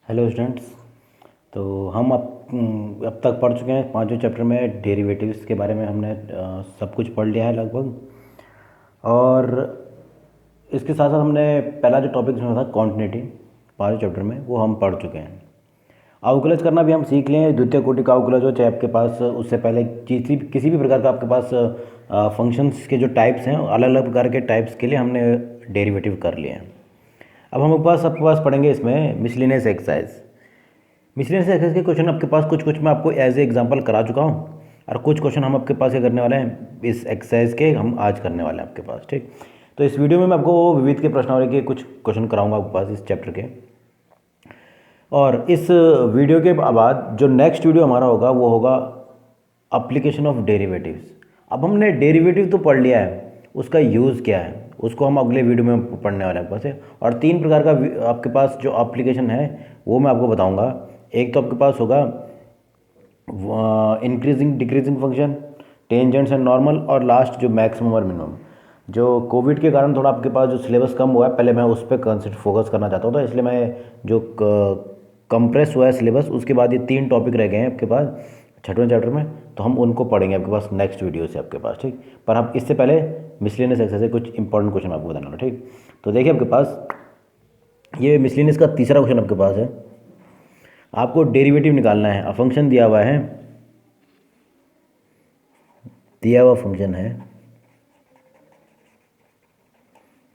Hello students. तो हम अब तक पढ़ चुके हैं पांचों चैप्टर में डेरिवेटिव्स के बारे में। हमने सब कुछ पढ़ लिया है लगभग। और इसके साथ साथ हमने पहला जो टॉपिक सुना था क्वांटिटी, पांचों चैप्टर में वो हम पढ़ चुके हैं। अवकलज करना भी हम सीख लिए हैं। द्वितीय कोटि का अवकलज हो चाहे आपके पास उससे पहले किसी भी प्रकार का आपके पास फंक्शंस के जो टाइप्स हैं अलग अलग प्रकार के टाइप्स के लिए हमने डेरिवेटिव कर लिए हैं। अब हम आपके पास पढ़ेंगे इसमें मिसलिनियस एक्सरसाइज। मिसलिनियस एक्सरसाइज के क्वेश्चन आपके पास कुछ मैं आपको एज ए एग्जांपल करा चुका हूँ, और कुछ क्वेश्चन हम आपके पास ये करने वाले हैं इस एक्सरसाइज के, हम आज करने वाले हैं आपके पास। ठीक, तो इस वीडियो में मैं आपको विविध के प्रश्नावली के कुछ क्वेश्चन कराऊंगा आपके पास इस चैप्टर के। और इस वीडियो के बाद जो नेक्स्ट वीडियो हमारा होगा वो होगा अप्लीकेशन ऑफ डेरिवेटिव्स। अब हमने डेरिवेटिव तो पढ़ लिया है, उसका यूज़ क्या है उसको हम अगले वीडियो में पढ़ने वाले हैं आपके पास। और तीन प्रकार का आपके पास जो एप्लीकेशन है वो मैं आपको बताऊंगा। एक तो आपके पास होगा increasing decreasing function, tangents and normal, और लास्ट जो मैक्सिमम और मिनिमम। जो कोविड के कारण थोड़ा आपके पास जो सिलेबस कम हुआ है, पहले मैं उस पर कंसिडर फोकस करना चाहता हूँ, तो इसलिए मैं जो कंप्रेस हुआ है सिलेबस, उसके बाद ये तीन टॉपिक रह गए हैं आपके पास छठवें चैप्टर में, तो हम उनको पढ़ेंगे आपके पास नेक्स्ट वीडियो से आपके पास। ठीक, पर हम इससे पहले मिसलिनियस एक्सरसाइज से कुछ इंपॉर्टेंट क्वेश्चन आपको बताना है। ठीक, तो देखिए आपके पास ये मिसलिनियस का तीसरा क्वेश्चन आपके पास है। आपको डेरिवेटिव निकालना है। फंक्शन दिया हुआ फंक्शन है,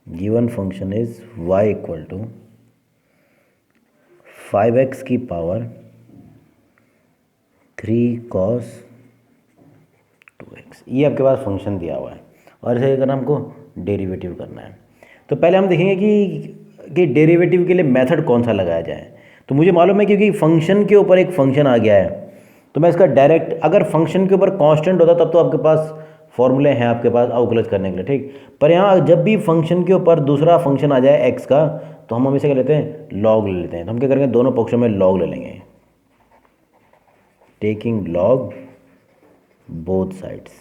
given function is y equal to 5x की पावर 3 cos 2x। ये आपके पास फंक्शन दिया हुआ है और इसे करना हमको डेरिवेटिव करना है। तो पहले हम देखेंगे कि डेरिवेटिव के लिए मेथड कौन सा लगाया जाए। तो मुझे मालूम है क्योंकि फंक्शन के ऊपर एक फंक्शन आ गया है, तो मैं इसका डायरेक्ट, अगर फंक्शन के ऊपर कांस्टेंट होता तब तो आपके पास फॉर्मूले हैं आपके पास अवकलज करने के लिए। ठीक, पर यहाँ जब भी फंक्शन के ऊपर दूसरा फंक्शन आ जाए एक्स का, तो हम हमेशा क्या लेते हैं, लॉग ले लेते हैं। तो हम क्या करेंगे, दोनों पक्षों में लॉग ले लेंगे, टेकिंग लॉग बोथ साइड्स।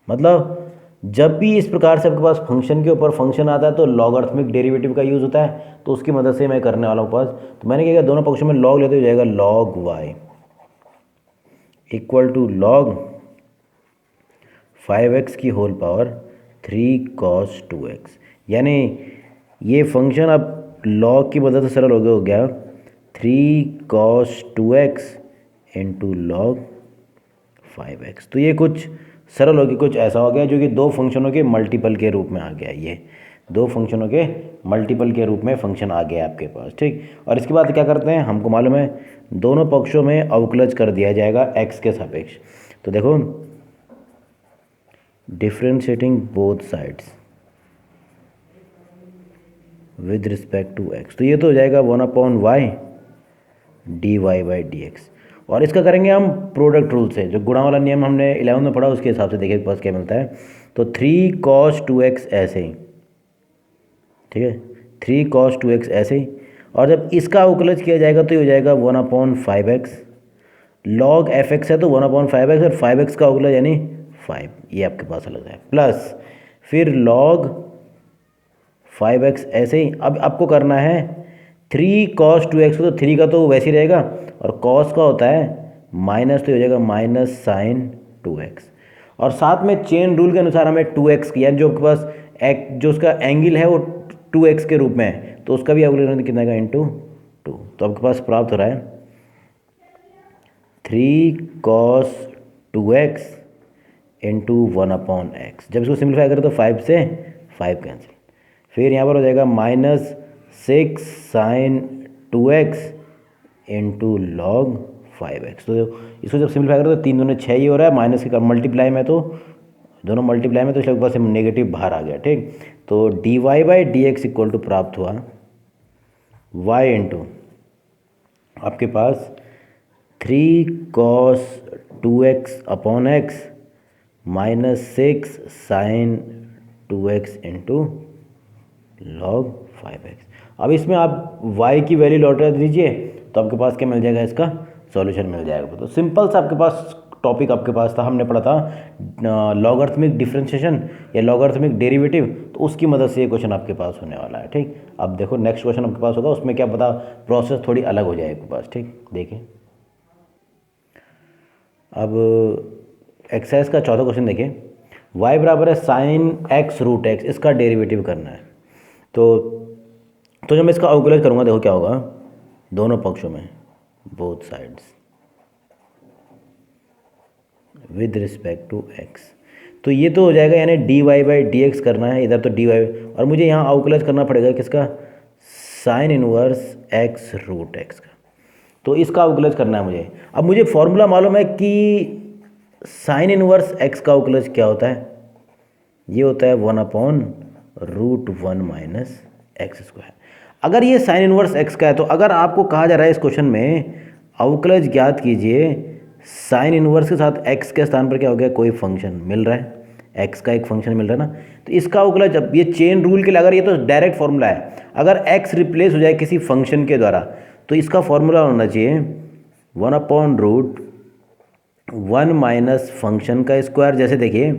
मतलब जब भी इस प्रकार से आपके पास फंक्शन के ऊपर फंक्शन आता है तो लॉगरिथमिक डेरिवेटिव का यूज़ होता है, तो उसकी मदद से मैं करने वाला हूँ पास। तो मैंने क्या किया, दोनों पक्षों में लॉग लेते हो जाएगा log y equal to log 5x की होल पावर 3 cos 2x। यानी ये फंक्शन अब लॉग की मदद से सरल हो गया 3 cos 2x into log 5x। तो ये कुछ सरल हो गया, कुछ ऐसा हो गया जो कि दो फंक्शनों के मल्टीपल के रूप में आ गया। ये दो फंक्शनों के मल्टीपल के रूप में फंक्शन आ गया आपके पास। ठीक, और इसके बाद क्या करते हैं, हमको मालूम है दोनों पक्षों में अवकलज कर दिया जाएगा x के सापेक्ष। तो देखो, differentiating both sides with respect to x, तो ये तो हो जाएगा 1/y dy/dx। और इसका करेंगे हम प्रोडक्ट रूल से, जो गुणा वाला नियम हमने 11 में पढ़ा उसके हिसाब से देखिए पास क्या मिलता है। तो 3 cos 2x ऐसे ही, ठीक है, 3 cos 2x ऐसे ही। और जब इसका अवकलज किया जाएगा तो ये हो जाएगा 1/5x, log fx है तो 1/5x, और 5x का अवकलज यानी 5, ये आपके पास अलग है, प्लस फिर log 5x ऐसे ही। अब आपको करना है 3 cos 2x, तो 3 का तो वैसे ही रहेगा, और cos का होता है माइनस, तो हो जाएगा माइनस साइन 2x। और साथ में चेन रूल के अनुसार हमें 2x की, यानी जो आपके पास जो उसका एंगल है वो 2x के रूप में है, तो उसका भी अवकलन कितना का इंटू 2। तो आपके पास प्राप्त हो रहा है 3 cos 2x इंटू 1/x। जब इसको सिंप्लीफाई करें तो 5 से 5 कैंसिल, फिर यहाँ पर हो जाएगा minus 6 sine 2x into log 5x। तो इसको जब सिंप्लीफाई करें तो 3 दूनी 6 ही हो रहा है, माइनस के मल्टीप्लाई में, तो दोनों मल्टीप्लाई में, तो इसके पास नेगेटिव बाहर आ गया। ठीक, तो dy/dx इक्वल टू प्राप्त हुआ y इंटू आपके पास 3 cos 2x/x minus 6 sine 2x into log 5x। अब इसमें आप y की वैल्यू लौटा दीजिए तो आपके पास क्या मिल जाएगा, इसका सॉल्यूशन मिल जाएगा। तो सिंपल सा आपके पास टॉपिक आपके पास था, हमने पढ़ा था लॉगरिथमिक डिफरेंशिएशन या लॉगरिथमिक डेरिवेटिव, तो उसकी मदद से ये क्वेश्चन आपके पास होने वाला है। ठीक, अब देखो नेक्स्ट क्वेश्चन आपके पास होगा, उसमें क्या पता प्रोसेस थोड़ी अलग हो जाए आपके पास। ठीक, देखिए अब एक्सरसाइज का चौथा क्वेश्चन देखिए, y बराबर है साइन एक्स रूट एक्स, इसका डेरिवेटिव करना है। तो जब मैं इसका अवकलज करूँगा देखो क्या होगा, दोनों पक्षों में both sides with respect to x, तो ये तो हो जाएगा, यानी d Y by D x करना है, इधर तो डी वाई, और मुझे यहाँ अवकलज करना पड़ेगा किसका, sine inverse x root x का। तो इसका अवकलज करना है मुझे। अब मुझे फॉर्मूला मालूम है कि साइन इनवर्स एक्स का अवकलज क्या होता है, ये होता है 1/√1 माइनस एक्स स्क्वायर। अगर ये साइन इनवर्स एक्स का है, तो अगर आपको कहा जा रहा है इस क्वेश्चन में अवकलज ज्ञात कीजिए, साइन इनवर्स के साथ एक्स के स्थान पर क्या हो गया, कोई फंक्शन मिल रहा है, एक्स का एक फंक्शन मिल रहा है ना, तो इसका अवकलज, अब ये चेन रूल के लिए, अगर ये तो डायरेक्ट फॉर्मूला है, अगर एक्स रिप्लेस हो जाए किसी फंक्शन के द्वारा, तो इसका फॉर्मूला होना चाहिए 1/√1 माइनस फंक्शन का स्क्वायर। जैसे देखिए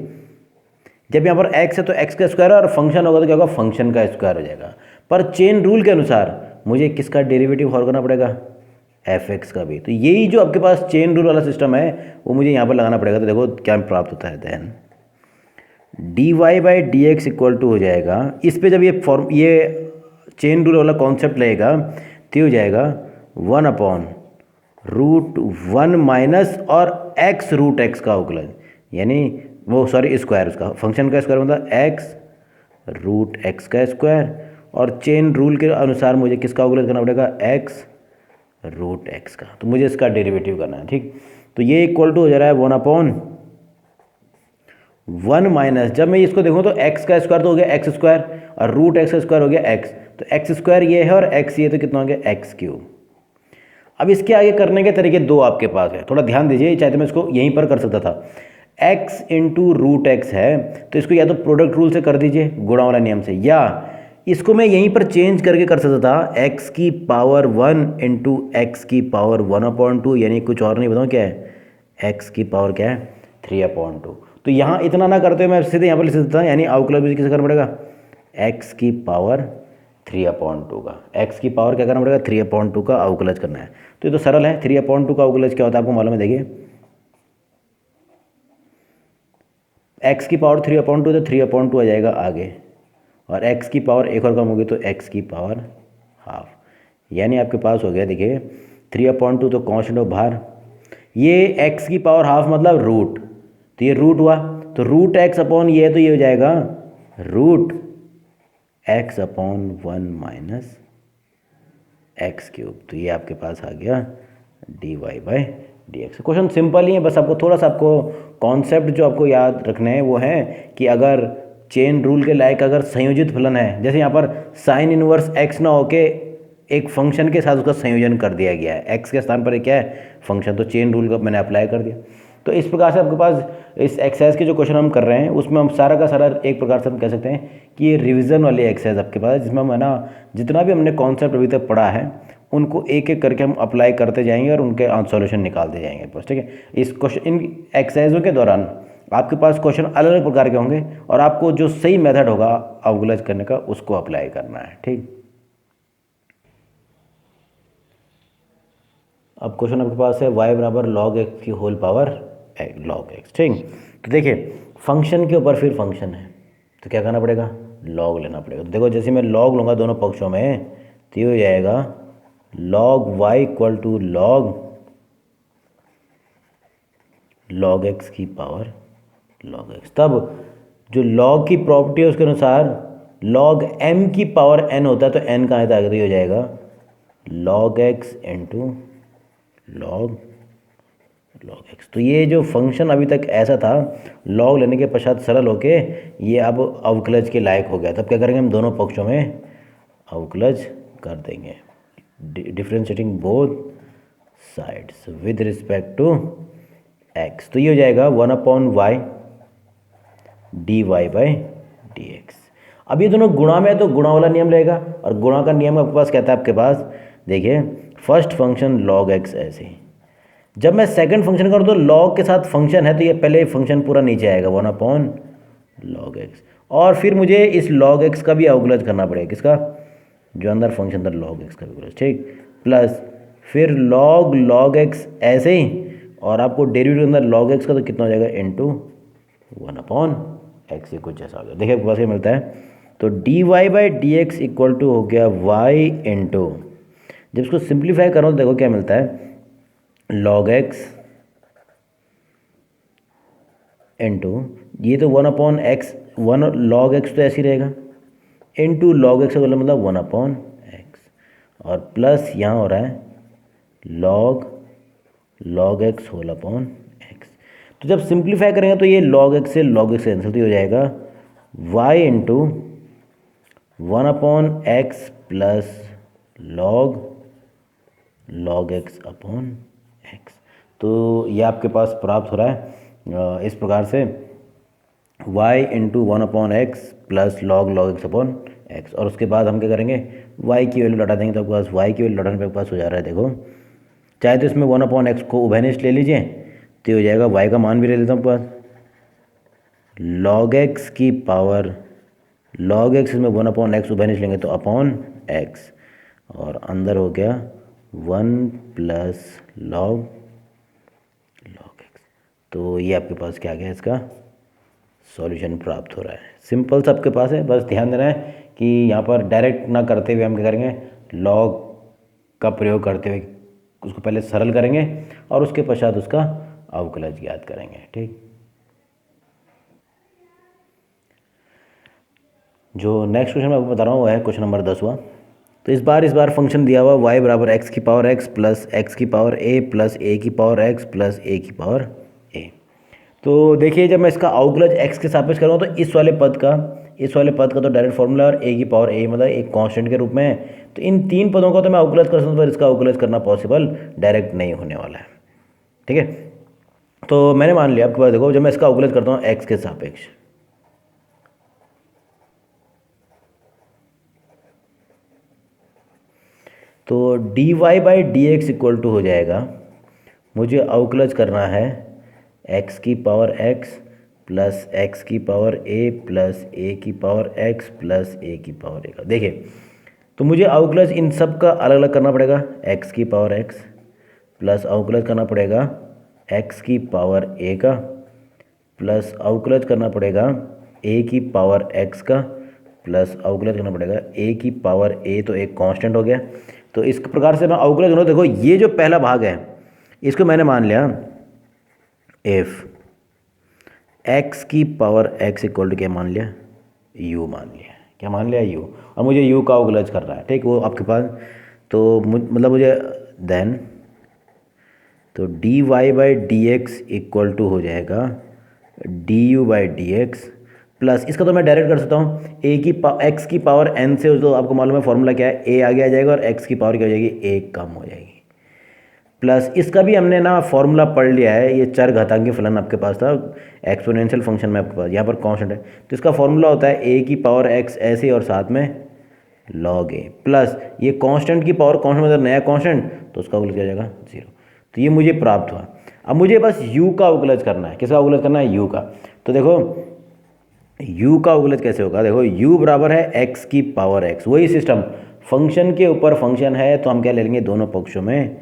जब यहाँ पर x है तो x का स्क्वायर है, और फंक्शन होगा तो क्या होगा, फंक्शन का स्क्वायर हो जाएगा। पर चेन रूल के अनुसार मुझे किसका डेरिवेटिव हॉल करना पड़ेगा, fx का भी। तो यही जो आपके पास चेन रूल वाला सिस्टम है वो मुझे यहाँ पर लगाना पड़ेगा। तो देखो क्या प्राप्त होता है, then d Y by D x equal to हो जाएगा, इस पे जब ये चेन रूल वाला कॉन्सेप्ट लगेगा तो हो जाएगा 1/√1 माइनस और x रूट एक्स का अवकलज, यानी वो सॉरी स्क्वायर, उसका फंक्शन का स्क्वायर मतलब x रूट एक्स का स्क्वायर, और चेन रूल के अनुसार मुझे किसका अवकलज करना पड़ेगा, x रूट एक्स का। तो मुझे इसका डेरिवेटिव करना है। ठीक, तो ये इक्वल टू हो जा रहा है 1/1 माइनस, जब मैं इसको देखूँ तो x का स्क्वायर तो हो गया x स्क्वायर, और रूट एक्स का स्क्वायर हो गया x, तो x स्क्वायर ये है और x ये, तो कितना हो गया x क्यूब। अब इसके आगे करने के तरीके दो आपके पास है, थोड़ा ध्यान दीजिए, चाहे तो मैं इसको यहीं पर कर सकता था, x इंटू रूट एक्स है तो इसको या तो प्रोडक्ट रूल से कर दीजिए गुणा वाला नियम से, या इसको मैं यहीं पर चेंज करके कर सकता था, x की पावर 1 इंटू एक्स की पावर 1/2, यानी कुछ और नहीं बताऊँ क्या है, x की पावर क्या है 3/2। तो यहाँ इतना ना करते हुए मैं सीधे यहाँ पर लिख सकता था, यानी अवकलज मुझे किसे करना पड़ेगा, x की पावर 3/2 का, x की पावर क्या करना पड़ेगा 3/2 का अवकलज करना है। तो ये तो सरल है, 3/2 का अवकलज क्या होता है आपको मालूम है, देखिए x की पावर 3/2 तो 3/2 आ जाएगा आगे, और x की पावर एक और कम होगी तो x की पावर हाफ, यानी आपके पास हो गया देखिए 3/2 तो कांस्टेंट ऑफ बाहर, ये x की पावर हाफ मतलब रूट, तो ये रूट हुआ, तो रूट एक्स अपॉन ये है तो ये हो जाएगा root x/1 minus x cube. तो ये आपके पास आ गया D Y by D X. Question simple ही है, बस आपको थोड़ा सा आपको कॉन्सेप्ट जो आपको याद रखने हैं वो है कि अगर चेन रूल के लायक अगर संयोजित फलन है, जैसे यहाँ पर साइन इनवर्स x ना होके एक फंक्शन के साथ उसका संयोजन कर दिया गया है, x के स्थान पर क्या है फंक्शन, तो चेन रूल का मैंने अप्लाई कर दिया। तो इस प्रकार से आपके पास इस एक्सरसाइज के जो क्वेश्चन हम कर रहे हैं उसमें हम सारा का सारा एक प्रकार से हम कह सकते हैं कि ये रिवीजन वाली एक्सरसाइज आपके पास, जिसमें हम है ना जितना भी हमने कॉन्सेप्ट अभी तक पढ़ा है उनको एक एक करके हम अप्लाई करते जाएंगे और उनके सॉल्यूशन निकालते जाएंगे बस। ठीक है, इस क्वेश्चन इन एक्सरसाइजों के दौरान आपके पास क्वेश्चन अलग अलग प्रकार के होंगे और आपको जो सही मेथड होगा अवकलज करने का उसको अप्लाई करना है। ठीक, अब क्वेश्चन आपके पास है y बराबर log x की होल पावर log x। ठीक, तो देखिए फंक्शन के ऊपर फिर फंक्शन है तो क्या करना पड़ेगा, log लेना पड़ेगा। तो देखो जैसे मैं log लूँगा दोनों पक्षों में तो ये हो जाएगा log y equal to log x की पावर log x। तब जो log की प्रॉपर्टी है उसके अनुसार log m की पावर n होता है, तो n कहाँ है, तो ये हो जाएगा log x into log x। तो ये जो फंक्शन अभी तक ऐसा था, log लेने के पश्चात सरल होके ये अब अवकलज के लायक हो गया। तब क्या करेंगे हम दोनों पक्षों में अवकलज कर देंगे, differentiating both sides with respect to x। तो ये हो जाएगा 1/y dy बाई dx। अब ये दोनों गुणा में है तो गुणा वाला नियम रहेगा, और गुणा का नियम आपके पास कहता है आपके पास देखिए फर्स्ट फंक्शन log x ऐसे, जब मैं सेकंड फंक्शन करूँ तो लॉग के साथ फंक्शन है तो ये पहले फंक्शन पूरा नीचे आएगा 1/log x, और फिर मुझे इस log x का भी अवकलज करना पड़ेगा, किसका, जो अंदर फंक्शन था log x का भी अवकलज, ठीक, प्लस फिर log x ऐसे ही, और आपको डेरिवेटिव अंदर log x का तो कितना हो जाएगा इंटू 1/x, ये कुछ ऐसा हो गया। देखिए आपके पास क्या मिलता है, तो dy/dx इक्वल टू हो गया y इंटू, जब इसको सिंप्लीफाई करो तो देखो क्या मिलता है, log x इंटू, ये तो 1/x, 1 log x तो ऐसे ही रहेगा, इंटू log x का मतलब 1/x, और प्लस यहाँ हो रहा है log x whole upon x। तो जब सिंप्लीफाई करेंगे तो ये log x से log x कैंसिल हो जाएगा, y into 1/x plus log x upon x। तो ये आपके पास प्राप्त हो रहा है इस प्रकार से y into 1/x plus log x upon x, और उसके बाद हम क्या करेंगे, y की वैल्यू लौटा देंगे, तो आपके पास y की वैल्यू लौटाने पे आपके पास हो जा रहा है, देखो चाहे तो इसमें 1/x को उभयनिष्ठ ले लीजिए तो हो जाएगा, y का मान भी ले लेता हूँ आपके पास, log x की पावर log x इसमें 1/x उभयनिष्ठ लेंगे तो अपॉन x, और अंदर हो गया 1 प्लस log x। तो ये आपके पास क्या आ गया, इसका सॉल्यूशन प्राप्त हो रहा है। सिंपल सा आपके पास है, बस ध्यान देना है कि यहाँ पर डायरेक्ट ना करते हुए हम क्या करेंगे, log का प्रयोग करते हुए उसको पहले सरल करेंगे और उसके पश्चात उसका अवकलज ज्ञात करेंगे, ठीक। जो नेक्स्ट क्वेश्चन मैं आपको बता रहा हूँ वो है क्वेश्चन नंबर 10वां। तो इस बार फंक्शन दिया हुआ y बराबर x की पावर x प्लस x की पावर a प्लस a की पावर x प्लस a की पावर a। तो देखिए जब मैं इसका अवकलज x के सापेक्ष करूँगा तो इस वाले पद का तो डायरेक्ट फॉर्मूला, और a की पावर a मतलब एक कांस्टेंट के रूप में है, तो इन तीन पदों का तो मैं अवकलज कर सकता हूँ, पर इसका अवकलज करना पॉसिबल डायरेक्ट नहीं होने वाला है, ठीक है। तो मैंने मान लिया आपके पास, देखो जब मैं इसका अवकलज करता हूँ x के सापेक्ष, तो dy/dx इक्वल टू हो जाएगा, मुझे अवकलज करना है x की पावर x प्लस x की पावर a प्लस a की पावर x प्लस a की पावर a का। देखिए तो मुझे अवकलज इन सब का अलग अलग करना पड़ेगा, x की पावर x प्लस अवकलज करना पड़ेगा x की पावर a का, प्लस अवकलज करना पड़ेगा a की पावर x का, प्लस अवकलज करना पड़ेगा a की पावर a, तो एक कांस्टेंट हो गया। तो इस प्रकार से मैं अवकलज करूँ, देखो ये जो पहला भाग है इसको मैंने मान लिया इफ x की पावर x इक्वल टू क्या मान लिया, u मान लिया, क्या मान लिया, u, और मुझे u का अवकलज कर रहा है, ठीक, वो आपके पास, तो मतलब मुझे देन तो dy/dx इक्वल टू हो जाएगा du/dx प्लस, इसका तो मैं डायरेक्ट कर सकता हूँ x की पावर n से, तो आपको मालूम है फॉर्मूला क्या है, a आगे आ जाएगा और x की पावर क्या हो जाएगी, 1 कम हो जाएगी, प्लस इसका भी हमने ना फॉर्मूला पढ़ लिया है, ये चर घातांकी फलन आपके पास था एक्सपोनेंशियल फंक्शन में आपके पास, यहाँ पर कांस्टेंट है तो इसका फॉर्मूला होता है a की पावर x ऐसे और साथ में log a, प्लस ये कांस्टेंट की पावर कांस्टेंट मतलब नया कांस्टेंट, तो उसका अवकलज क्या जाएगा 0। तो ये मुझे प्राप्त हुआ। अब मुझे बस u का अवकलज करना है, किसका अवकलज करना है, u का। तो देखो u का अवकलज कैसे होगा, देखो u बराबर है x की पावर x, वही सिस्टम, फंक्शन के ऊपर फंक्शन है तो हम क्या ले लेंगे, दोनों पक्षों में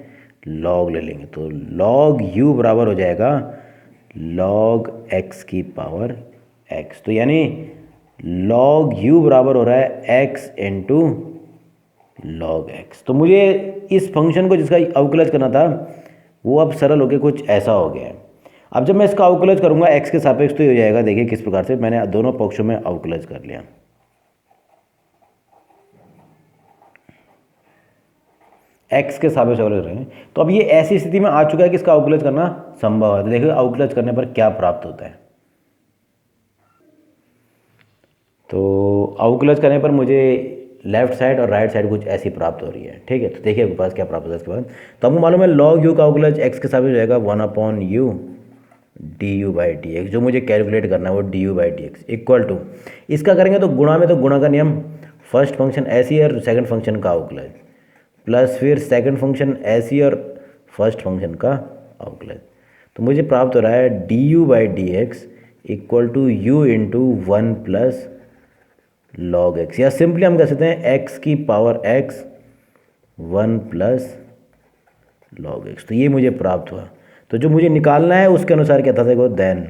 log ले लेंगे, तो log u बराबर हो जाएगा log x की पावर x, तो यानी log u बराबर हो रहा है x इंटू log x। तो मुझे इस फंक्शन को जिसका अवकलज करना था वो अब सरल होकर कुछ ऐसा हो गया है। अब जब मैं इसका अवकलज करूंगा x के सापेक्ष तो ये हो जाएगा, देखिए किस प्रकार से मैंने दोनों पक्षों में अवकलज कर लिया, x के सापेक्ष अवकलज रहे हैं, तो अब ये ऐसी स्थिति में आ चुका है कि इसका अवकलज करना संभव है। तो देखिए अवकलज करने पर क्या प्राप्त होता है, तो अवकलज करने पर मुझे लेफ्ट साइड और राइट साइड कुछ ऐसी प्राप्त हो रही है, ठीक है। तो देखिए आपके पास क्या प्राप्त होता है इसके बाद, तो आपको मालूम है log u का अवकलज x के सापेक्ष हो जाएगा 1/u du/dx, जो मुझे कैलकुलेट करना है वो du/dx इक्वल टू, इसका करेंगे तो गुणा में, तो गुणा का नियम, फर्स्ट फंक्शन ऐसी और सेकंड फंक्शन का अवकलज, प्लस फिर सेकंड फंक्शन ऐसी और फर्स्ट फंक्शन का अवकलज। तो मुझे प्राप्त हो रहा है du/dx equal to u into 1 plus log x, या सिंपली हम कह सकते हैं x की power x 1 plus log x. तो ये मुझे प्राप्त हुआ। तो जो मुझे निकालना है उसके अनुसार क्या था, देखो देन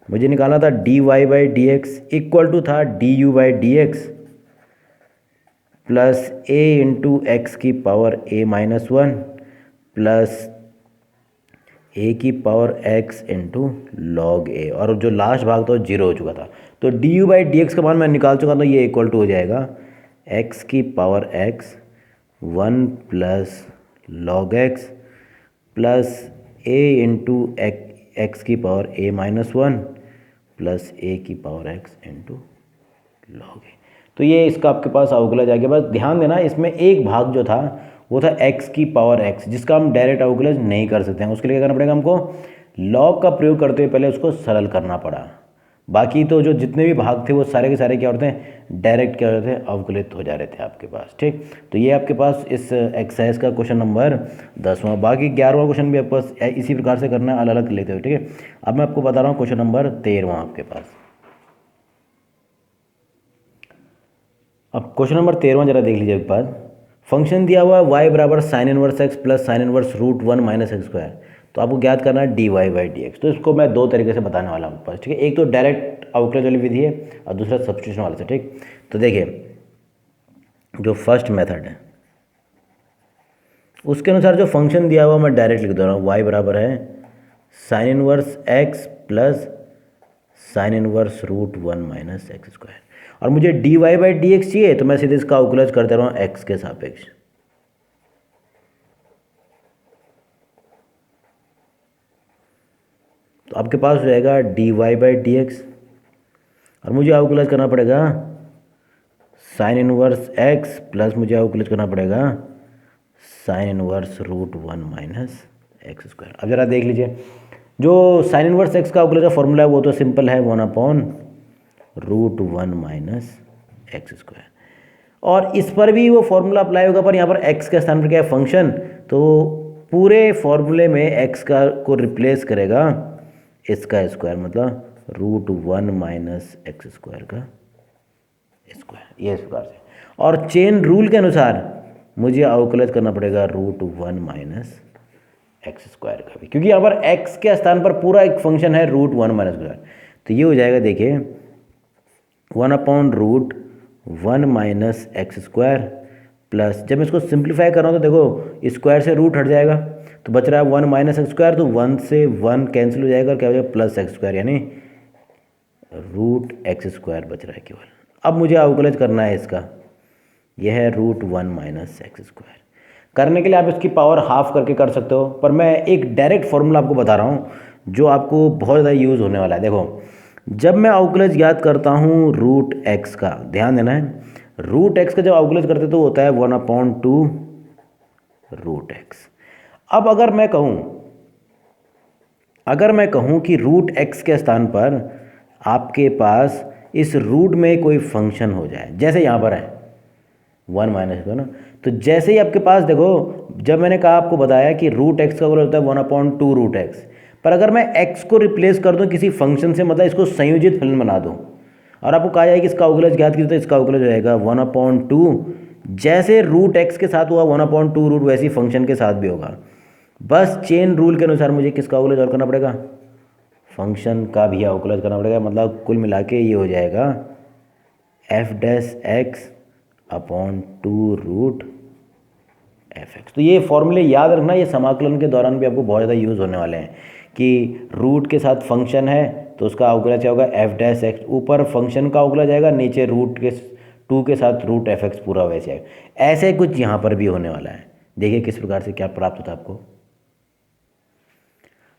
मुझे निकालना था dy/dx इक्वल टू था du/dx plus a into x की पावर a-1 प्लस a की power x into log a, और जो लास्ट भाग था वो जीरो हो चुका था। तो du/dx का मान मैं निकाल चुका, तो ये इक्वल टू हो जाएगा x की power x 1 plus log x plus a into x की पावर a-1 प्लस a की power x into log a। तो ये इसका आपके पास अवकलज आ गया। बस ध्यान देना, इसमें एक भाग जो था वो था x की पावर x, जिसका हम डायरेक्ट अवकलज नहीं कर सकते हैं। उसके लिए क्या करना पड़ेगा, हमको लॉग का प्रयोग करते हुए पहले उसको सरल करना पड़ा। बाकी तो जो जितने भी भाग थे वो सारे के सारे क्या होते हैं, डायरेक्ट क्या होते हैं, अवकलित हो जा रहे थे आपके पास। ठीक, तो ये आपके पास इस एक्सरसाइज का क्वेश्चन नंबर 10वां। बाकी 11वां क्वेश्चन भी आपके पास इसी प्रकार से करना है, अलग अलग लेते हुए। ठीक है, अब मैं आपको बता रहा हूँ क्वेश्चन नंबर 13वां आपके पास। अब क्वेश्चन नंबर 13वां जरा देख लीजिए एक बार। फंक्शन दिया हुआ y बराबर sine inverse x plus sine inverse √1 minus x square. तो आपको ज्ञात करना है dy/dx। तो इसको मैं दो तरीके से बताने वाला हूँ पास। ठीक है, एक तो डायरेक्ट अवकलज वाली विधि है और दूसरा सब्स्टिट्यूशन वाले से। ठीक, तो देखिए जो फर्स्ट मेथड है उसके अनुसार जो फंक्शन दिया हुआ मैं डायरेक्ट लिख दे रहा हूँ, y बराबर है sine inverse x plus sine inverse √1 minus x square, और मुझे dy/dx चाहिए, तो मैं सीधे इसका अवकलज कर दे रहा हूँ x के सापेक्ष। तो आपके पास हो जाएगा dy/dx, और मुझे अवकलज करना पड़ेगा साइन इनवर्स x प्लस मुझे अवकलज करना पड़ेगा sine inverse √1 minus x square. अब जरा देख लीजिए, जो साइन इनवर्स x का अवकलज का फॉर्मूला है वो तो सिंपल है, 1/√1 माइनस एक्स स्क्वायर। और इस पर भी वो फॉर्मूला अप्लाई होगा, पर यहाँ पर x के स्थान पर क्या है, फंक्शन। तो पूरे फॉर्मूले में x का को रिप्लेस करेगा इसका स्क्वायर, मतलब √1 माइनस एक्स स्क्वायर का स्क्वायर, ये इस प्रकार से। और चेन रूल के अनुसार मुझे अवकलज करना पड़ेगा √1 माइनस एक्स स्क्वायर का भी, क्योंकि यहाँ पर x के स्थान पर पूरा एक फंक्शन है √1 माइनस स्क्वायर। तो ये हो जाएगा, देखिए 1/√1 माइनस एक्स स्क्वायर प्लस, जब मैं इसको सिंप्लीफाई कर रहा हूँ तो देखो स्क्वायर से रूट हट जाएगा, तो बच रहा है 1 माइनस एक्स स्क्वायर, तो 1 से 1 कैंसिल हो जाएगा और क्या हो जाएगा, प्लस एक्स स्क्वायर, यानी √x² बच रहा है केवल। अब मुझे अवकलज करना है इसका, यह है √1 माइनस एक्स स्क्वायर। करने के लिए आप इसकी पावर हाफ करके कर सकते हो, पर मैं एक डायरेक्ट फॉर्मूला आपको बता रहा हूँ जो आपको बहुत ज़्यादा यूज़ होने वाला है। देखो, जब मैं अवकलज याद करता हूँ √x का, ध्यान देना है, √x का जब अवकलज करते तो होता है 1/2 √x। अब अगर मैं कहूँ कि √x के स्थान पर आपके पास इस रूट में कोई फंक्शन हो जाए, जैसे यहाँ पर है 1 माइनस ना, तो जैसे ही आपके पास देखो, जब मैंने कहा आपको बताया कि √x का होता है 1/2 √x, पर अगर मैं x को रिप्लेस कर दूं किसी फंक्शन से, मतलब इसको संयोजित फलन बना दूं, और आपको कहा जाए कि इसका अवकलज ज्ञात कीजिए, तो इसका अवकलज हो जाएगा 1/2, जैसे √x के साथ हुआ 1/2 रूट, वैसे ही फंक्शन के साथ भी होगा। बस चेन रूल के अनुसार मुझे किसका अवकलज और करना पड़ेगा, फंक्शन का भी अवकलज करना पड़ेगा। मतलब कुल मिला के ये हो जाएगा f'(x/2 √f(x)। तो ये फॉर्मूले याद रखना, ये समाकलन के दौरान भी आपको बहुत ज़्यादा यूज़ होने वाले हैं कि रूट के साथ फंक्शन है तो उसका अवकलज क्या होगा, f'(x), ऊपर फंक्शन का अवकलज आएगा, नीचे √2 के साथ √f(x) पूरा वैसे आएगा। ऐसे कुछ यहाँ पर भी होने वाला है। देखिए किस प्रकार से क्या प्राप्त होता है आपको।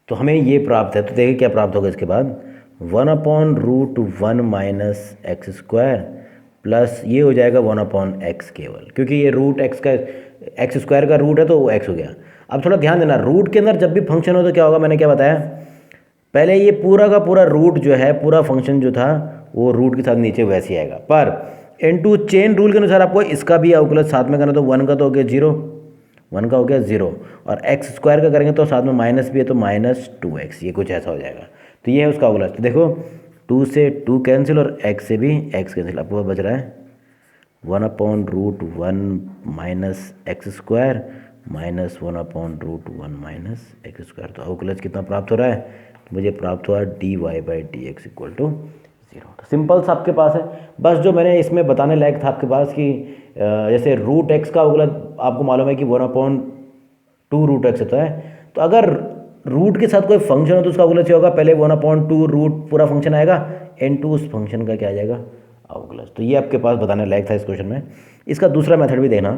तो हमें ये प्राप्त है, तो देखिए क्या प्राप्त होगा इसके बाद, 1/√1 माइनस एक्स स्क्वायर प्लस ये हो जाएगा 1/x केवल, क्योंकि ये √x का एक्स स्क्वायर का रूट है तो वो x हो गया। अब थोड़ा ध्यान देना, रूट के अंदर जब भी फंक्शन हो तो क्या होगा, मैंने क्या बताया पहले, ये पूरा का पूरा रूट जो है, पूरा फंक्शन जो था वो रूट के साथ नीचे वैसे ही आएगा, पर इनटू चेन रूल के अनुसार आपको इसका भी अवकलज साथ में करना, तो 1 का तो हो गया 0 1 का हो गया 0, और एक्स स्क्वायर का करेंगे तो साथ में माइनस भी है तो -2x, ये कुछ ऐसा हो जाएगा। तो ये है उसका अवकलज। तो देखो 2 से 2 कैंसिल और x से भी x कैंसिल, आपको बच रहा है 1/√1 minus x square minus 1/√1 minus x square. तो अवकलज कितना प्राप्त हो रहा है? तो मुझे प्राप्त हुआ dy/dx इक्वल टू 0। तो सिंपल सा आपके पास है। बस जो मैंने इसमें बताने लायक था आपके पास कि जैसे √x का अवकलज आपको मालूम है कि 1/2√x होता है। तो अगर रूट के साथ कोई फंक्शन हो तो उसका अवकलज क्या होगा? पहले 1/2 रूट पूरा फंक्शन आएगा, इनटू उस फंक्शन का क्या आ जाएगा? अवकलज। तो ये आपके पास बताने लायक था इस क्वेश्चन में। इसका दूसरा मेथड भी देखना,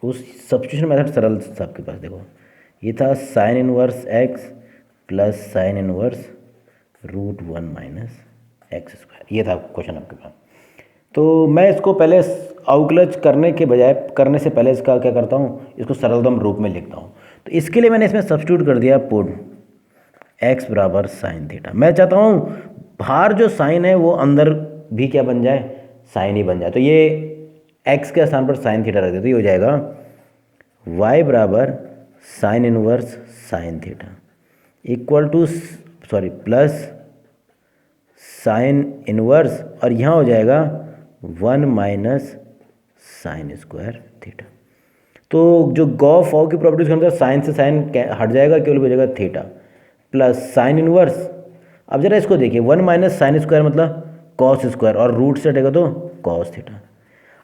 उस सब्स्टिट्यूशन मेथड सरल था आपके पास। देखो ये था sine inverse x plus sine inverse √1 minus x square, ये था क्वेश्चन आपके पास। तो मैं इसको पहले अवकलज करने के बजाय, करने से पहले इसका क्या करता हूँ, इसको सरलतम रूप में लिखता हूँ। तो इसके लिए मैंने इसमें सब्स्टिट्यूट कर दिया पुट x बराबर साइन थीटा। मैं चाहता हूँ बाहर जो साइन है वो अंदर भी क्या बन जाए? साइन ही बन जाए। तो ये x के स्थान पर साइन थीटा रख देते, ये हो जाएगा y बराबर sine inverse sine theta equal two plus sine inverse, और यहाँ हो जाएगा 1 माइनस साइन स्क्वायर थीटा। तो जो गॉस की प्रॉपर्टीज के अनुसार साइन से साइन हट जाएगा, केवल हो जाएगा थीटा प्लस साइन इनवर्स। अब जरा इसको देखिए, 1 माइनस साइन स्क्वायर मतलब कॉस स्क्वायर, और रूट से हटेगा तो कॉस थीटा।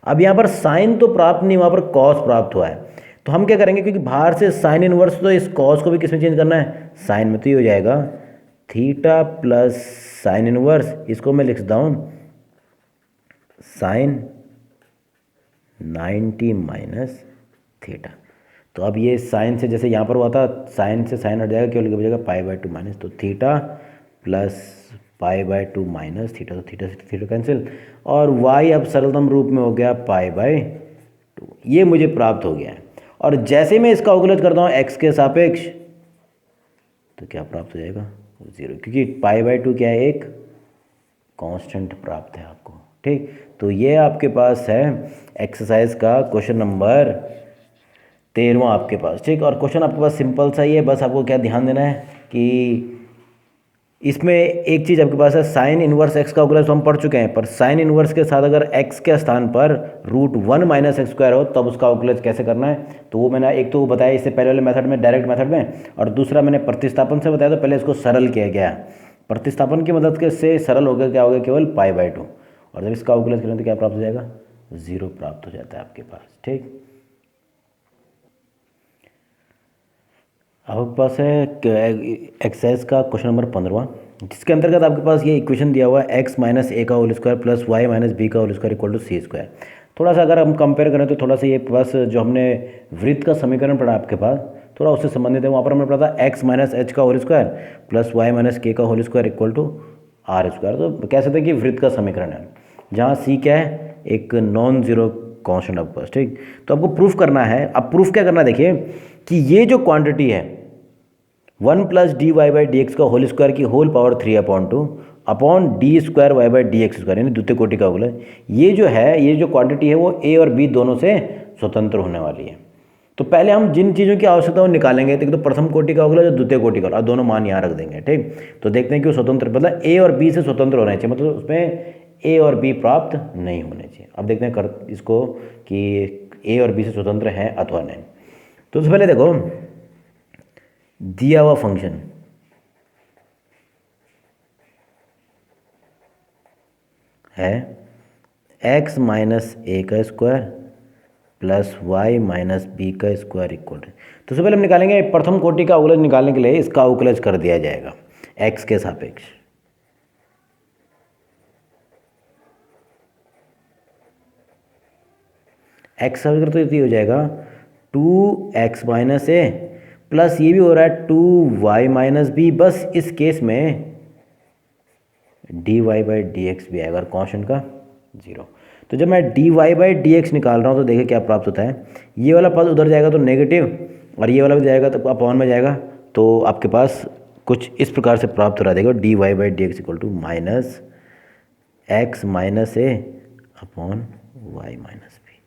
अब यहाँ पर साइन तो प्राप्त नहीं, वहाँ पर कॉस प्राप्त हुआ है। तो हम क्या करेंगे, क्योंकि बाहर से साइन इनवर्स, तो इस कॉस को भी किस में चेंज करना है? साइन में। तो ये हो जाएगा थीटा प्लस साइन इनवर्स, इसको मैं लिखता हूँ साइन 90 माइनस थीटा। तो अब ये साइन से, जैसे यहाँ पर हुआ था, साइन से साइन हट जाएगा, केवल हो जाएगा π/2 माइनस, तो थीटा प्लस π/2 माइनस थीटा, तो थीटा से थीटा कैंसिल, और y अब सरलतम रूप में हो गया π/2, ये मुझे प्राप्त हो गया है। और जैसे मैं इसका अवकलज करता हूँ x के सापेक्ष, तो क्या प्राप्त हो जाएगा? 0, क्योंकि π/2 क्या है? एक कांस्टेंट प्राप्त है आपको। ठीक, तो ये आपके पास है एक्सरसाइज का क्वेश्चन नंबर 13वां आपके पास। ठीक, और क्वेश्चन आपके पास सिंपल सा ही है, बस आपको क्या ध्यान देना है कि इसमें एक चीज़ आपके पास है, साइन इनवर्स x का अवकलज तो हम पढ़ चुके हैं, पर साइन इनवर्स के साथ अगर x के स्थान पर √1 माइनस एक्स स्क्वायर हो तब उसका अवकलज कैसे करना है। तो वो मैंने एक तो बताया इससे पहले वाले मेथड में, डायरेक्ट मेथड में, और दूसरा मैंने प्रतिस्थापन से बताया। तो पहले इसको सरल किया गया, प्रतिस्थापन की मदद के से सरल हो गया, क्या हो गया? केवल π/2, और जब इसका अवकलज करें तो क्या प्राप्त हो जाएगा? 0 प्राप्त हो जाता है आपके पास। ठीक, अब आपके पास है एक्सरसाइज का क्वेश्चन नंबर 15वां, जिसके अंतर्गत आपके पास ये इक्वेशन दिया हुआ है x माइनस a का whole square plus y minus b का whole square equal to c square. थोड़ा सा अगर हम कंपेयर करें तो थोड़ा सा ये पास जो हमने वृत्त का समीकरण पढ़ा आपके पास, थोड़ा उससे संबंधित है। वहाँ पर हमने पढ़ा था x माइनस h का whole square plus y minus k का whole square equal to r square. तो कह सकते हैं कि वृत्त का समीकरण है, जहाँ c क्या है? एक नॉन जीरो कॉन्स्टेंट आपके पास। ठीक, तो आपको प्रूफ करना है। अब प्रूफ क्या करना है, देखिए कि ये जो क्वांटिटी है 1 प्लस dy/dx का होल स्क्वायर की whole power 3/2 upon d square y/dx square, यानी द्वितीय कोटि का अवकलज, ये जो है, ये जो क्वांटिटी है वो a और b दोनों से स्वतंत्र होने वाली है। तो पहले हम जिन चीज़ों की आवश्यकता है वो निकालेंगे, एक तो प्रथम कोटि का अवकलज और द्वितीय कोटि का, और दोनों मान यहाँ रख देंगे। ठीक, तो देखते हैं कि वो स्वतंत्र, मतलब a और b से स्वतंत्र होने चाहिए, मतलब उसमें a और b प्राप्त नहीं होने चाहिए। अब देखते हैं इसको कि a और b से स्वतंत्र हैं अथवा नहीं। तो उससे पहले देखो, दिया हुआ फंक्शन है x माइनस ए का square plus y minus B का स्क्वायर इक्वल। तो सबसे पहले हम निकालेंगे प्रथम कोटि का अवकलज। निकालने के लिए इसका अवकलज कर दिया जाएगा x के सापेक्ष। x सापेक्ष तो ये हो जाएगा 2x माइनस ए प्लस ये भी हो रहा है 2y माइनस बी, बस इस केस में dy/dx भी आएगा, और कांस्टेंट का 0। तो जब मैं dy/dx निकाल रहा हूँ तो देखिए क्या प्राप्त होता है, ये वाला पद उधर जाएगा तो नेगेटिव, और ये वाला भी जाएगा तो अपॉन में जाएगा, तो आपके पास कुछ इस प्रकार से प्राप्त हो रहा है। देखो dy/dx equal to minus x minus A upon Y minus b.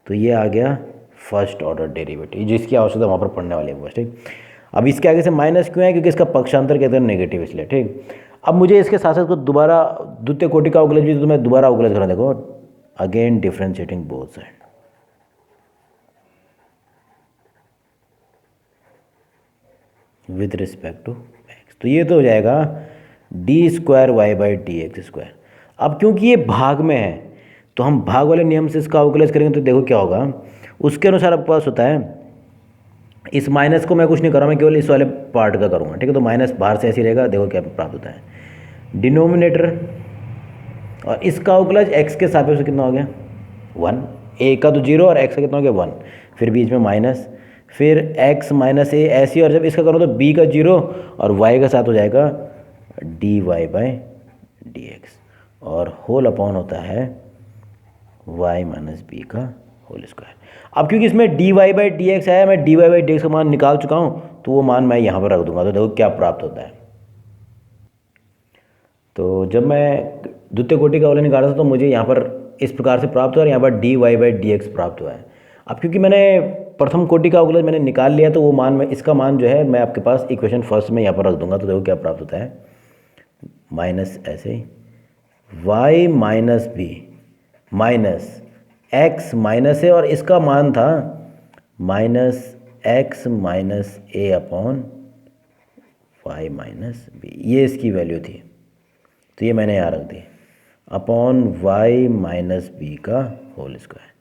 तो ये आ गया फर्स्ट ऑर्डर डेरिवेटिव, जिसकी आवश्यकता वहाँ पर पढ़ने वाली है बस। ठीक, अब इसके आगे से माइनस क्यों है, क्योंकि इसका पक्षांतर कहते हैं नेगेटिव, इसलिए। ठीक, अब मुझे इसके साथ साथ को दोबारा द्वितीय कोटि का अवकलज भी तो मैं दोबारा अवकलज करना, देखो again differentiating both side, with respect to x. तो ये तो हो जाएगा d square y by D x square. अब क्योंकि ये भाग में है तो हम भाग वाले नियम से इसका अवकलज करेंगे, तो देखो क्या होगा, उसके अनुसार आपके पास होता है, इस माइनस को मैं कुछ नहीं कर रहा, मैं केवल इस वाले पार्ट का करूँगा। ठीक है, तो माइनस बाहर से ऐसे ही रहेगा, देखो क्या प्राप्त होता है, डिनोमिनेटर और इसका अवकलज एक्स के सापेक्ष से कितना हो गया 1, ए का तो 0 और एक्स का कितना हो गया 1, फिर बीच में माइनस, फिर x माइनस ए ऐसी, और जब इसका करो तो b का 0 और y का साथ हो जाएगा dy बाई dx, और होल अपॉन होता है y माइनस बी का होल स्क्वायर। अब क्योंकि इसमें dy बाई dx आया, मैं dy बाई dx का मान निकाल चुका हूँ, तो वो मान मैं यहाँ पर रख दूंगा, तो देखो क्या प्राप्त होता है। तो जब मैं द्वितीय कोटि का अवकलन निकाल रहा था तो मुझे यहाँ पर इस प्रकार से प्राप्त हुआ, और यहाँ पर dy बाई dx प्राप्त हुआ है। अब क्योंकि मैंने प्रथम कोटि का अवकलज मैंने निकाल लिया, तो वो मान में इसका मान जो है मैं आपके पास इक्वेशन फर्स्ट में यहाँ पर रख दूंगा, तो देखो क्या प्राप्त होता है, माइनस ऐसे y minus B minus x minus A, और इसका मान था माइनस x माइनस ए अपॉन वाई माइनस बी, ये इसकी वैल्यू थी, तो ये मैंने यहाँ रख दी, अपॉन y माइनस बी का होल स्क्वायर।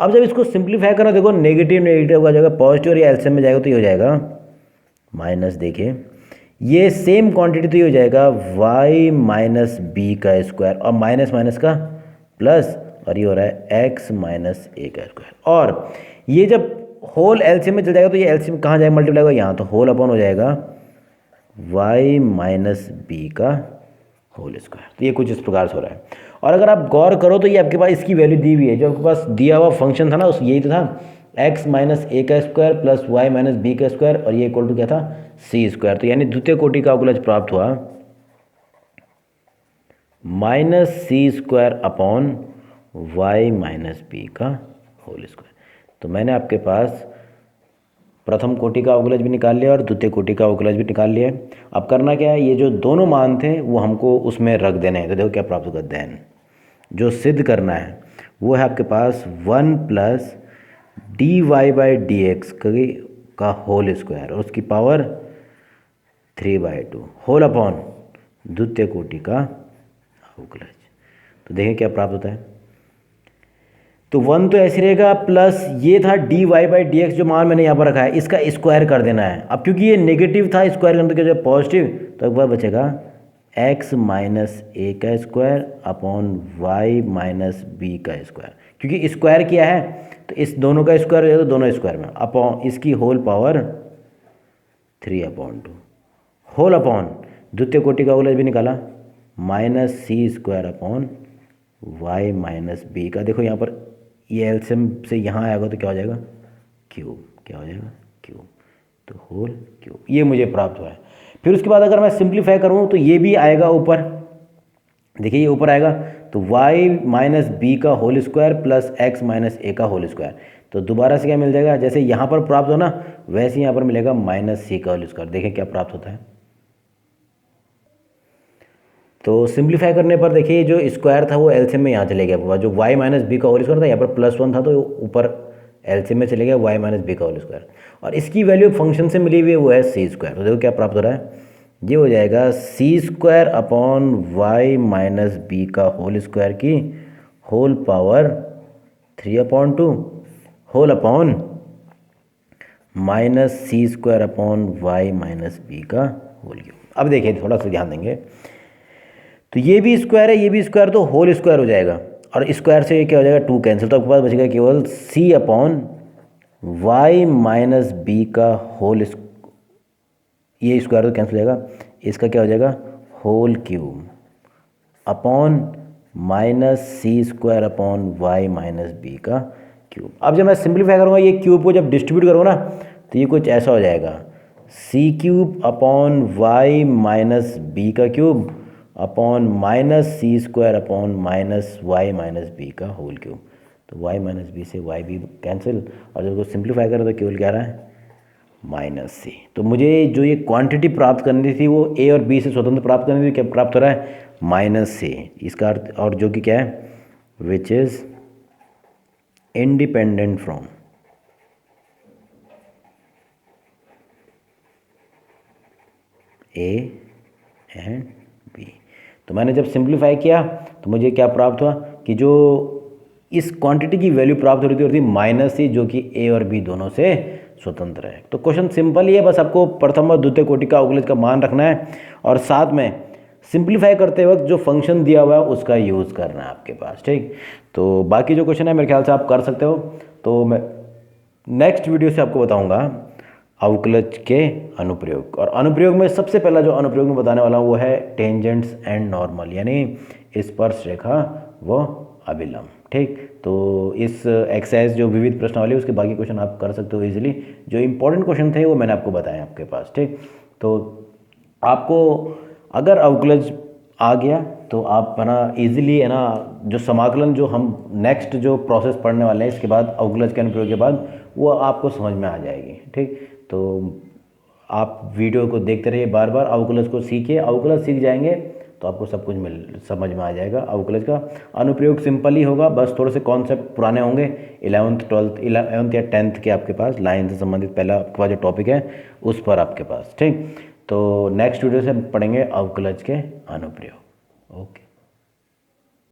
अब जब इसको सिंप्लीफाई करना, देखो नेगेटिव नेगेटिव हो जाएगा पॉजिटिव, और ये एलसीएम में जाएगा तो ये हो जाएगा माइनस, देखिए ये सेम क्वांटिटी तो ये हो जाएगा y माइनस बी का स्क्वायर, और माइनस माइनस का प्लस, और ये हो रहा है x माइनस ए का स्क्वायर। और ये जब होल एलसीएम में चल जाएगा तो ये एलसीएम कहाँ जाएगा, मल्टीप्लाई होगा यहाँ, तो होल अपॉन हो जाएगा y माइनस बी का होल स्क्वायर। तो ये कुछ इस प्रकार से हो रहा है। और अगर आप गौर करो तो ये आपके पास इसकी वैल्यू दी हुई है, जो आपके पास दिया हुआ फंक्शन था ना, उस यही तो था, x माइनस ए का square plus y minus B का स्क्वायर, और ये इक्वल टू क्या था सी स्क्वायर। तो यानी द्वितीय कोटि का अवकलज प्राप्त हुआ minus C square upon Y minus B का होल स्क्वायर। तो मैंने आपके पास प्रथम कोटि का अवकलज भी निकाल लिया और द्वितीय कोटि का अवकलज भी निकाल लिया। अब करना क्या है, ये जो दोनों मान थे वो हमको उसमें रख देने हैं। तो देखो क्या प्राप्त होगा, देन जो सिद्ध करना है वो है आपके पास 1 plus d Y by D x का होल स्क्वायर, और उसकी पावर 3/2 होल अपॉन द्वितीय कोटि का अवकलज। तो देखें क्या प्राप्त होता है, तो 1 तो ऐसे रहेगा, प्लस ये था d Y by D x जो मान मैंने यहाँ पर रखा है, इसका स्क्वायर कर देना है। अब क्योंकि ये नेगेटिव था, स्क्वायर करने के जो पॉजिटिव, तो एक बार बचेगा x माइनस ए का square upon Y minus B का स्क्वायर। क्योंकि स्क्वायर किया है तो इस दोनों का स्क्वायर हो जाए तो दोनों स्क्वायर में, अपॉन इसकी होल पावर 3/2 होल अपॉन द्वितीय कोटि का अवकलज भी निकाला, minus C square upon Y minus B का। देखो यहाँ पर ये एलसीएम से यहाँ आएगा तो क्या हो जाएगा क्यूब, क्या हो जाएगा क्यूब, तो होल क्यूब, ये मुझे प्राप्त हुआ है। फिर उसके बाद अगर मैं सिंप्लीफाई करूँ तो ये भी आएगा ऊपर, देखिए ये ऊपर आएगा, तो y माइनस बी का whole square plus x minus ए का होल स्क्वायर। तो दोबारा से क्या मिल जाएगा, जैसे यहाँ पर प्राप्त हो ना वैसे ही यहाँ पर मिलेगा माइनस सी का होल स्क्वायर। देखें क्या प्राप्त होता है, तो सिंप्लीफाई करने पर देखिए जो स्क्वायर था वो एलसीएम में यहाँ चले गया, जो y माइनस बी का होल स्क्वायर था यहाँ पर +1 था तो ऊपर एलसीएम में चले गया y माइनस बी का होल स्क्वायर, और इसकी वैल्यू फंक्शन से मिली हुई है वो है सी स्क्वायर। तो देखो क्या प्राप्त हो रहा है, ये हो जाएगा C square upon Y minus B का होल स्क्वायर की whole power 3/2 whole upon minus C square upon Y minus B का होल क्यूब। अब देखिए थोड़ा सा ध्यान देंगे, तो ये भी स्क्वायर है ये भी स्क्वायर, तो होल स्क्वायर हो जाएगा, और स्क्वायर से क्या हो जाएगा 2 कैंसिल, तो आपके पास बचेगा केवल C upon Y minus B का होल, ये स्क्वायर तो कैंसिल हो जाएगा, इसका क्या हो जाएगा whole cube upon minus C square upon Y minus B का क्यूब। अब जब मैं सिंप्लीफाई करूँगा ये क्यूब को जब डिस्ट्रीब्यूट करूँगा ना तो ये कुछ ऐसा हो जाएगा, C cube upon Y minus B का cube upon minus C square upon minus Y minus B का होल क्यूब। तो y माइनस बी से y भी कैंसिल, और जब उसको सिंप्लीफाई करो तो केवल क्या रहा है, माइनस सी। तो मुझे जो ये क्वांटिटी प्राप्त करनी थी वो a और b से स्वतंत्र प्राप्त करनी थी, क्या प्राप्त हो रहा है, माइनस सी। इसका अर्थ, और जो कि क्या है, which is independent from a and b. तो मैंने जब सिंप्लीफाई किया तो मुझे क्या प्राप्त हुआ कि जो इस क्वांटिटी की वैल्यू प्राप्त हो रही थी माइनस सी, जो कि ए और बी दोनों से स्वतंत्र है। तो क्वेश्चन सिंपल ही है, बस आपको प्रथम और द्वितीय कोटि का अवकलज का मान रखना है और साथ में सिंप्लीफाई करते वक्त जो फंक्शन दिया हुआ है उसका यूज़ करना है आपके पास, ठीक। तो बाकी जो क्वेश्चन है मेरे ख्याल से आप कर सकते हो। तो मैं नेक्स्ट वीडियो से आपको बताऊंगा अवकलज के अनुप्रयोग, और अनुप्रयोग में सबसे पहला जो अनुप्रयोग में बताने वाला हूँ वो है टेंजेंट्स एंड नॉर्मल, यानी स्पर्श रेखा व अभिलंब, ठीक। तो इस एक्सरसाइज जो विविध प्रश्नावली उसके बाकी क्वेश्चन आप कर सकते हो इजीली। जो इंपॉर्टेंट क्वेश्चन थे वो मैंने आपको बताए आपके पास, ठीक। तो आपको अगर अवकलज आ गया तो आप है ना इजीली है ना, जो समाकलन जो हम नेक्स्ट जो प्रोसेस पढ़ने वाले हैं इसके बाद अवकलज के अनुप्रयोग के बाद, वो आपको समझ में आ जाएगी, ठीक। तो आप वीडियो को देखते रहिए, बार बार अवकलज को सीखिए, अवकलज सीख जाएंगे तो आपको सब कुछ समझ में आ जाएगा। अवकलज का अनुप्रयोग सिंपल ही होगा, बस थोड़े से कॉन्सेप्ट पुराने होंगे। 11th या 10th के आपके पास लाइन से संबंधित पहला आपके पास जो टॉपिक है उस पर आपके पास, ठीक। तो नेक्स्ट वीडियो से पढ़ेंगे अवकलज के अनुप्रयोग। ओके।